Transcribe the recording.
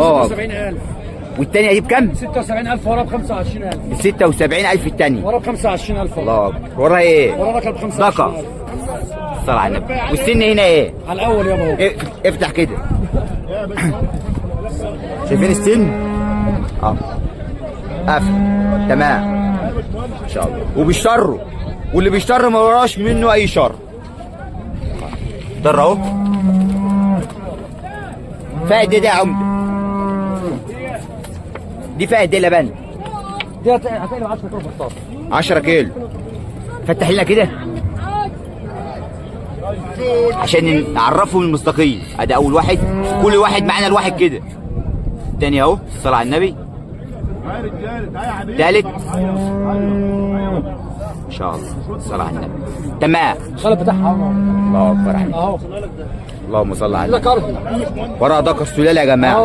الله. 76000. والتانية دي بكام؟ 76000 ورا ب 25000. ال 26000 التانية. ورا ب 25000. الله اكبر. وراها ايه؟ ورا ركب ب دكة. 25000. الصلاة على النبي. والسن هنا ايه؟ على الاول يابا اهو. افتح كده. شايفين السن؟ قفل. تمام. ان شاء الله. وبيشتروا، واللي بيشتر ما وراش منه اي شر. ضر اهو. فائدة ده يا عمده. دي فائدة لبن. دي هتلاقي 10 كيلو فطاط. 10 كيلو. فتح لنا كده عشان نعرفهم المستقيم. ادي اول واحد، كل واحد معانا الواحد كده. تاني اهو، الصلاة على النبي. تالت ان شاء الله، الصلاة على النبي. تمام. الخلق بتاعها الله اكبر عليك. اهو. اللهم صل على النبي. ده كاربي. ورا دكر سلالة يا جماعة.